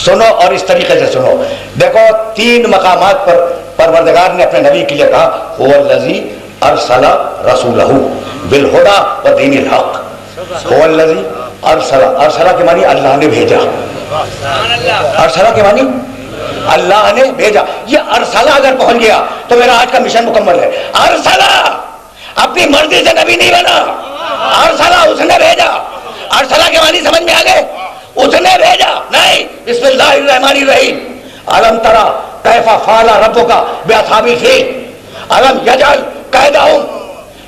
سنو اور اس طریقے سے سنو. دیکھو 3 مقامات پر پروردگار نے اپنے نبی کے لیے کہا هو الذی ارسل رسولہ بالہدی ودین الحق. هو الذی ارسل کے معنی اللہ نے بھیجا. ارسلہ کے معنی اللہ نے بھیجا. یہ ارسلہ اگر پہنچ گیا تو میرا آج کا مشن مکمل ہے. ارسلہ اپنی مرضی سے نبی نہیں بنا. ارسلہ اس نے بھیجا. ارسلہ کے معنی سمجھ میں آ گئے؟ اس نے بھیجا نہیں. بسم اللہ الرحمن الرحیم. الم تری کیف فعل ربک باصحاب الفیل الم یجعل کیدہم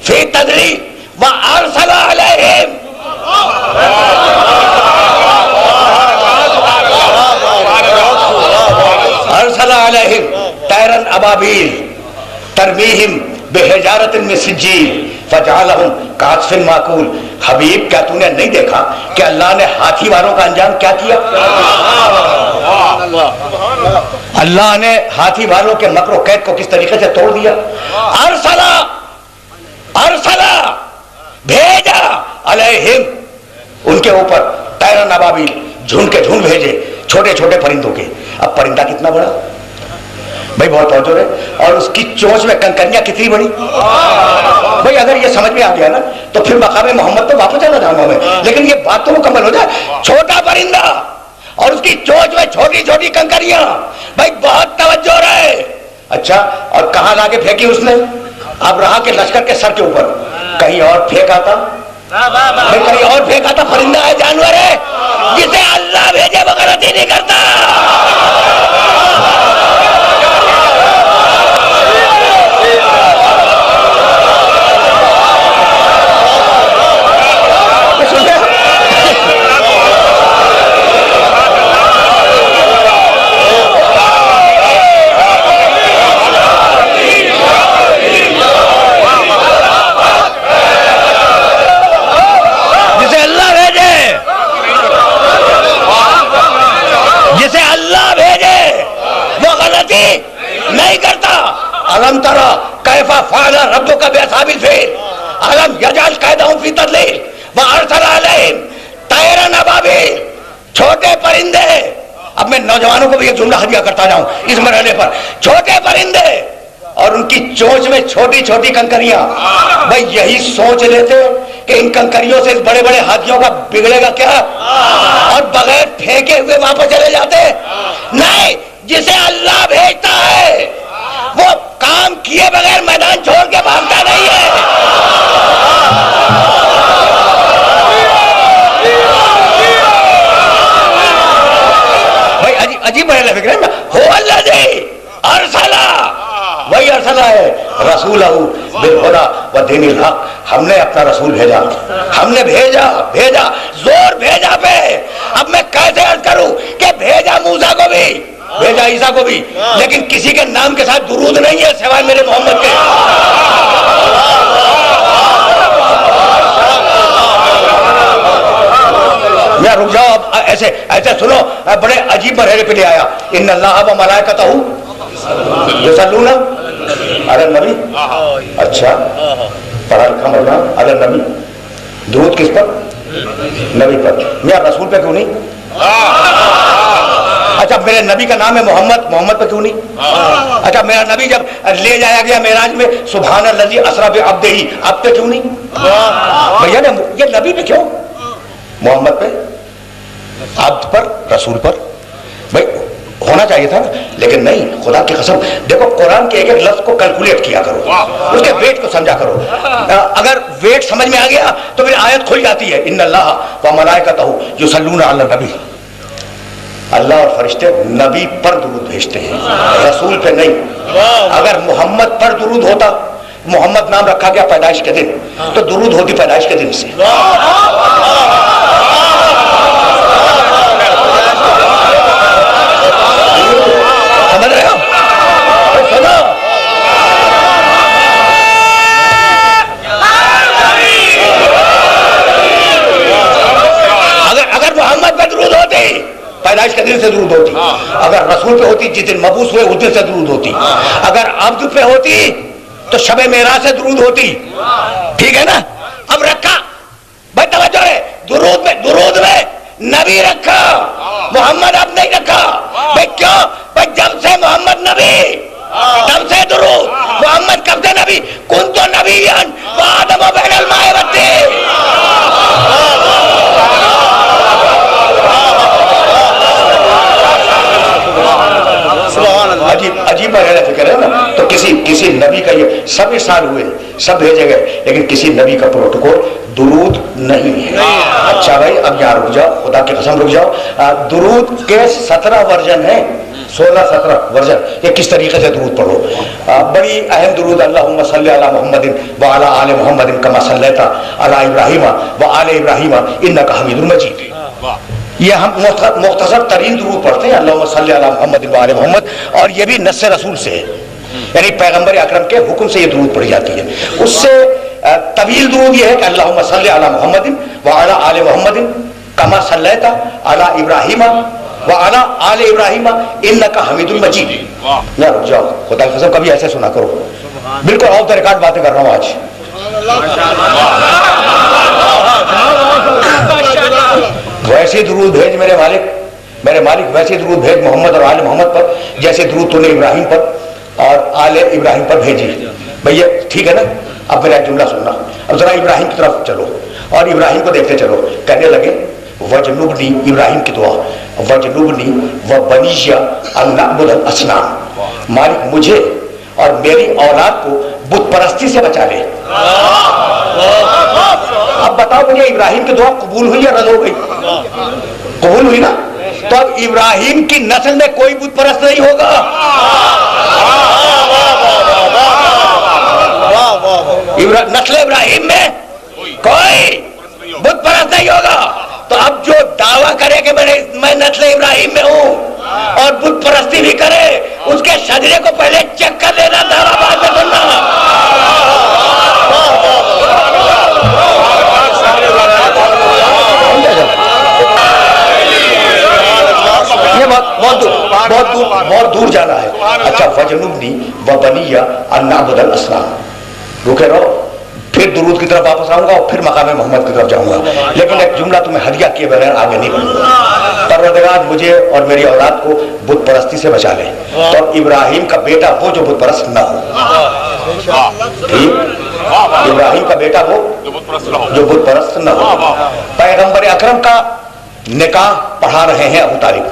فی تضلیل وارسل علیہم. ارسل علیہم طیرا ابابیل ترمیہم بحجارۃ من سجیل فجعلہم کعصف مأکول. حبیب کیا تو نے نہیں دیکھا کہ اللہ نے ہاتھی والوں کا انجام کیا کیا؟ اللہ نے ہاتھی والوں کے مکر و قید کو کس طریقے سے توڑ دیا. ارسلہ بھیجا علیہم ان کے اوپر طیرا ابابیل جھنڈ کے جھنڈ بھیجے چھوٹے چھوٹے پرندوں کے. اب پرندہ کتنا بڑا بھائی؟ بہت توجہ ہے. اور اس کی چونچ میں کنکریاں کتنی بڑی بھائی. اگر یہ سمجھ میں آ گیا نا تو پھر مقام محمد تو واپس جانا چاہوں گا میں. لیکن یہ بات تو مکمل ہو جائے. چھوٹا پرندہ اور اس کی چونچ میں چھوٹی چھوٹی کنکریاں. بھائی بہت توجہ رہے. اچھا اور کہاں لا کے پھینکی اس نے؟ ابرہا کے لشکر کے سر کے اوپر. کہیں اور پھینکا تھا؟ کہیں اور پھینکا تھا؟ پرندہ ہے، جانور ہے، جسے اللہ بھیجے وہ غلطی نہیں کرتا. نہیں کرتا. الم تری کیف فعل ربک باصحاب الفیل الم یجعل کیدہم فی تضلیل وارسل علیہم طیرا ابابیل. چھوٹے پرندے. اب میں نوجوانوں کو بھی ایک جملہ ہدیہ کرتا جاؤں اس مرحلے پر. چھوٹے پرندے اور ان کی چونچ میں چھوٹی چھوٹی کنکریاں. بھائی یہی سوچ لیتے کہ ان کنکریوں سے بڑے بڑے ہاتھیوں کا بگڑے گا کیا اور بغیر پھینکے ہوئے واپس چلے جاتے. نہیں، جسے اللہ بھیجتا ہے وہ کام کیے بغیر میدان چھوڑ کے بھاگتا نہیں ہے. بھائی عجیب ہے فکر ہے نا. هو الذی ارسل، وہی ارسلہ ہے رسولہ بالہدی ودین الحق. ہم نے اپنا رسول بھیجا. ہم نے بھیجا زور بھیجا پہ. اب میں کیسے عرض کروں کہ بھیجا موسیٰ کو بھی، بھیجا عیسیٰ کو بھی، لیکن کسی کے نام کے ساتھ درود نہیں ہے سوائے میرے محمد کے. میں رک جاؤ اب. ایسے سنو، بڑے عجیب مرحلے پہ لے آیا. ان اللہ و ملائکتہ یصلون علی النبی. اچھا پڑھا لکھا مولانا. علی النبی درود کس پر؟ نبی پر. میاں رسول پہ کیوں نہیں؟ اچھا میرے نبی کا نام ہے محمد، محمد پہ کیوں نہیں؟ اچھا میرا نبی جب لے جایا گیا معراج میں سبحان الذی اسری بعبدہ، اب پہ کیوں نہیں؟ بھیا یہ نبی پہ کیوں؟ محمد پہ، عبد پر، رسول پر. بھائی ہونا چاہیے تھا نا، لیکن نہیں. خدا کی قسم دیکھو قرآن کے ایک ایک لفظ کو کیلکولیٹ کیا کرو، اس کے ویٹ کو سمجھا کرو. اگر ویٹ سمجھ میں آ گیا تو پھر آیت کھل جاتی ہے. ان اللہ و ملائکتہ یصلون علی النبی. اللہ اور فرشتے نبی پر درود بھیجتے ہیں، رسول پہ نہیں. اگر محمد پر درود ہوتا، محمد نام رکھا گیا پیدائش کے دن، تو درود ہوتی پیدائش کے دن سے. سمجھ رہے ہو؟ اگر محمد پہ درود ہوتی پیدائش کے دن سے درود ہوتی. اگر رسول پہ ہوتی جس دن مبعوث ہوئے اس دن سے درود ہوتی. اگر عبد پہ ہوتی تو شب معراج سے درود ہوتی. ٹھیک ہے نا؟ اب رکھا بھائی توجہ ہے. درود میں نبی رکھا، محمد اب نہیں رکھا. بھائی کیوں؟ بھائی جب سے محمد نبی تب سے درود. محمد کب سے نبی؟ کنت نبیا وآدم بین الماء والطین. عجیب مرحلہ فکر ہے نا. تو کسی نبی کا یہ سب ارسال ہوئے، سب بھیجے گئے، لیکن کسی نبی کا پروٹوکول درود نہیں ہے. اچھا بھائی اب یہاں رک جاؤ، خدا کی قسم رک جاؤ. درود کے 17 ورژن ہیں، 16-17 ورژن. یہ کس طریقے سے درود پڑھو. بڑی اہم درود اللہم صلی علی محمد وعلی آل محمد کما صلیت علی ابراہیم وآل ابراہیم انک حمید مجید. یہ ہم مختصر ترین درود پڑھتے ہیں اللہم صلی علی محمد وآل محمد، اور یہ بھی نص رسول سے ہے، یعنی پیغمبر اکرم کے حکم سے یہ درود پڑھی جاتی ہے. اس سے طویل درود یہ ہے کہ اللہم صلی علی محمد وعلی آل محمد کما صلیت علی ابراہیم وعلی آل ابراہیم انک حمید مجید. نہ رک جاؤ، خدا کی قسم کبھی ایسے سنا کرو. بالکل آف دا ریکارڈ باتیں کر رہا ہوں آج. ویسے درود بھیج میرے مالک ویسے درود بھیج محمد اور آل محمد پر جیسے درود تو نے ابراہیم پر اور آل ابراہیم پر بھیجی. بھیا ٹھیک ہے نا. اب میرا جملہ سننا. اب ذرا ابراہیم کی طرف چلو اور ابراہیم کو دیکھتے چلو. کہنے لگے وجنبنی، ابراہیم کی دعا، وجنبنی وبنی ان نعبد الاصنام. مالک مجھے اور میری اولاد کو بت پرستی سے بچا لے. اب بتاؤ مجھے ابراہیم کی دعا قبول ہوئی یا رد ہو گئی؟ قبول ہوئی نا. تو اب ابراہیم کی نسل میں کوئی بت پرست نہیں ہوگا. نسل ابراہیم میں کوئی بت پرست نہیں ہوگا. تو اب جو دعویٰ کرے کہ میں نسل ابراہیم میں ہوں اور بت پرستی بھی کرے، اس کے شجرے کو پہلے چیک کر لینا، دعویٰ بعد میں سننا. یہ بہت دور جانا ہے. اچھا وجنبنی وبنی ان نعبد الاصنام. رکے رہو، پھر درود کی طرف واپس آؤں گا اور پھر مقام محمد کی طرف جاؤں گا. لیکن ایک جملہ تمہیں ہدیہ کیے بغیر آگے نہیں بڑھوں گا. پروردگار مجھے اور میری اولاد کو بت پرستی سے بچا لے. تو ابراہیم کا بیٹا وہ جو بت پرست نہ ہو. ٹھیک، ابراہیم کا بیٹا وہ جو بت پرست نہ ہو. پیغمبر اکرم کا نکاح پڑھا رہے ہیں ابو طالب.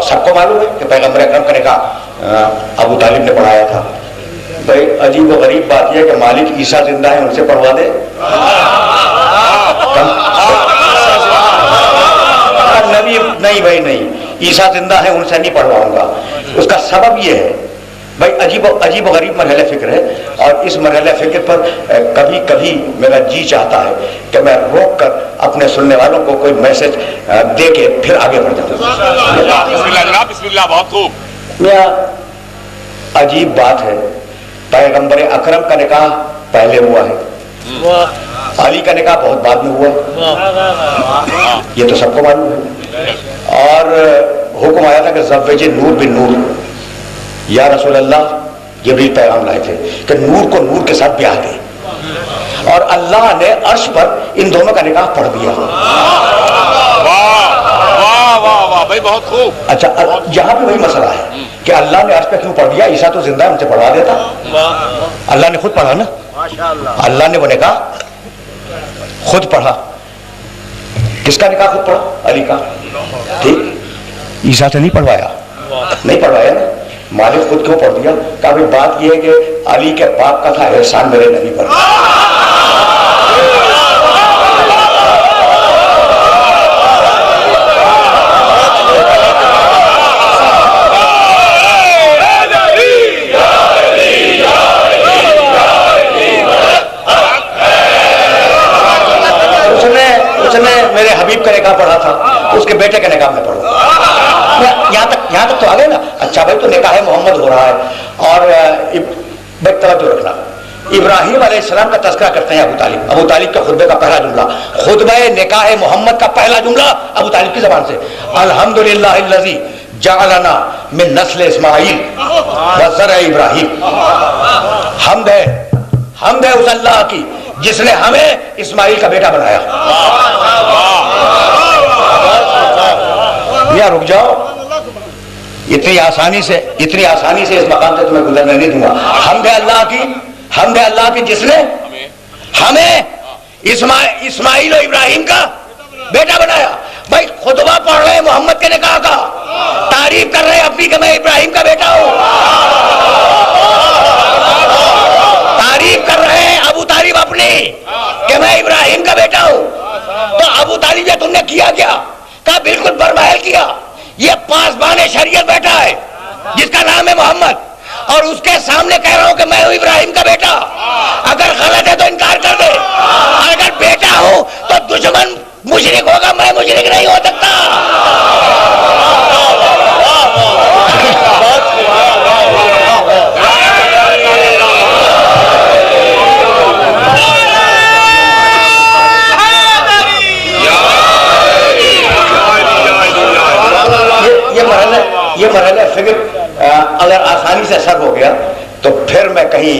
سب کو معلوم ہے کہ پیغمبر اکرم کا نکاح ابو طالب نے پڑھایا تھا. بھائی عجیب و غریب بات یہ کہ مالک عیسیٰ زندہ ہے، ان سے پڑھوا دے. نبی نہیں بھائی نہیں، عیسیٰ زندہ ہے، ان سے نہیں پڑھواؤں گا. اس کا سبب یہ ہے بھائی عجیب و غریب مرحلہ فکر ہے. اور اس مرحلہ فکر پر کبھی کبھی میرا جی چاہتا ہے کہ میں روک کر اپنے سننے والوں کو کوئی میسج دے کے پھر آگے بڑھ جاتا ہوں. بسم اللہ. بہت خوب. عجیب بات ہے، پیغمبر اکرم کا نکاح پہلے ہوا ہے، علی کا نکاح بہت بعد میں ہوا. یہ تو سب کو معلوم ہے. اور حکم آیا تھا کہ زوج نور بن نور. یا رسول اللہ، جبریل پیغام لائے تھے کہ نور کو نور کے ساتھ بیاہ دے. اور اللہ نے عرش پر ان دونوں کا نکاح پڑھ دیا. بھائی بہت خوب. اچھا یہاں پہ وہی مسئلہ ہے کہ اللہ نے عرش پہ کیوں پڑھ دیا؟ عیسیٰ تو زندہ ہے، ان سے پڑھوا دیتا. اللہ نے خود پڑھا نا. اللہ نے وہ نکاح خود پڑھا. کس کا نکاح خود پڑھا؟ علی کا. ٹھیک، عیسیٰ سے نہیں پڑھوایا نا. مالک خود کیوں پڑھ دیا؟ کہ ابھی بات یہ ہے کہ علی کے باپ کا تھا احسان میرے نبی پر. اس نے میرے حبیب کا نکاح پڑھا تھا، اس کے بیٹے کا نکاح میں پڑھا. یہاں تک تو آ گئے نا. اچھا بھائی تو نکاح محمد ہو رہا ہے. اور بھائی توجہ رکھنا، ابراہیم علیہ السلام کا تذکرہ کرتے ہیں ابو طالب کے خطبے کا پہلا جملہ، خطبہ نکاح محمد کا پہلا جملہ ابو طالب کی زبان سے، الحمدللہ الذی جعلنا من نسل اسماعیل وزرع ابراہیم. حمد ہے اس اللہ کی جس نے ہمیں اسماعیل کا بیٹا بنایا. میاں رک جاؤ, اتنی آسانی سے اس مقام سے تمہیں گزرنے نہیں دوں گا. حمد اللہ کی جس نے ہمیں اسماعیل و ابراہیم کا بیٹا بنایا. بھائی خطبہ پڑھ رہے ہیں محمد کے نکاح کا, تعریف کر رہے ہیں اپنی کہ میں ابراہیم کا بیٹا ہوں, تعریف کر رہے ہیں ابو طالب اپنی کہ میں ابراہیم کا بیٹا ہوں. تو ابو طالب یہ تم نے کیا کیا؟ کہا بالکل برمحل کیا. یہ پاسبان شریعت بیٹا ہے جس کا نام ہے محمد, اور اس کے سامنے کہہ رہا ہوں کہ میں ہوں ابراہیم کا بیٹا. اگر غلط ہے تو انکار کر دے, اگر بیٹا ہوں تو دشمن مشرک ہوگا, میں مشرک نہیں ہو سکتا. یہ مرحلہ فکر اگر آسانی سے سر ہو گیا تو پھر میں کہیں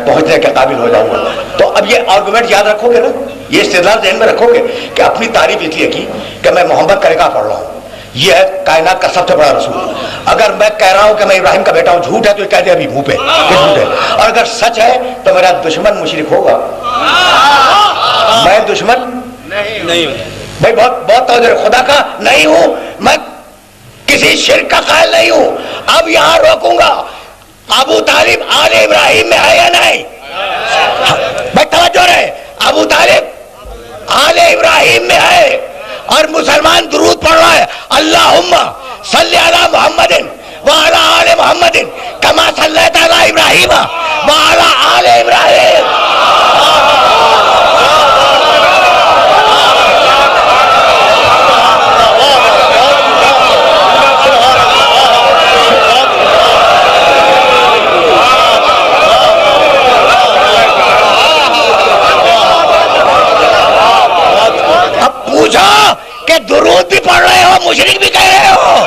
پہنچنے کے قابل ہو جاؤں گا. تو اب یہ آرگومنٹ یاد رکھو گے نا, یہ استدلال ذہن میں رکھو گے کہ اپنی تعریف اس لیے کی کہ میں محمد کا نکاح پڑھ رہا ہوں, یہ ہے کائنات کا سب سے بڑا رسول. اگر میں کہہ رہا ہوں کہ میں ابراہیم کا بیٹا ہوں, جھوٹ ہے تو یہ کہہ دے ابھی منہ پہ کہ جھوٹ ہے, اور اگر سچ ہے تو میرا دشمن مشرک ہوگا. میں دشمن نہیں ہوں بھائی, بہت توجہ, خدا کا نہیں ہوں, میں کسی شرک کا قائل نہیں ہوں. اب یہاں روکوں گا, ابو طالب آل ابراہیم میں ہے یا نہیں؟ بھائی توجہ رہے, ابو طالب آل ابراہیم میں ہے, اور مسلمان درود پڑھ رہا ہے اللہم صلی علی محمد وعلی آل محمد کما صلیت علی ابراہیم وعلی آل ابراہیم. کہ درود بھی پڑھ رہے ہو, مشرک بھی کہہ رہے ہو.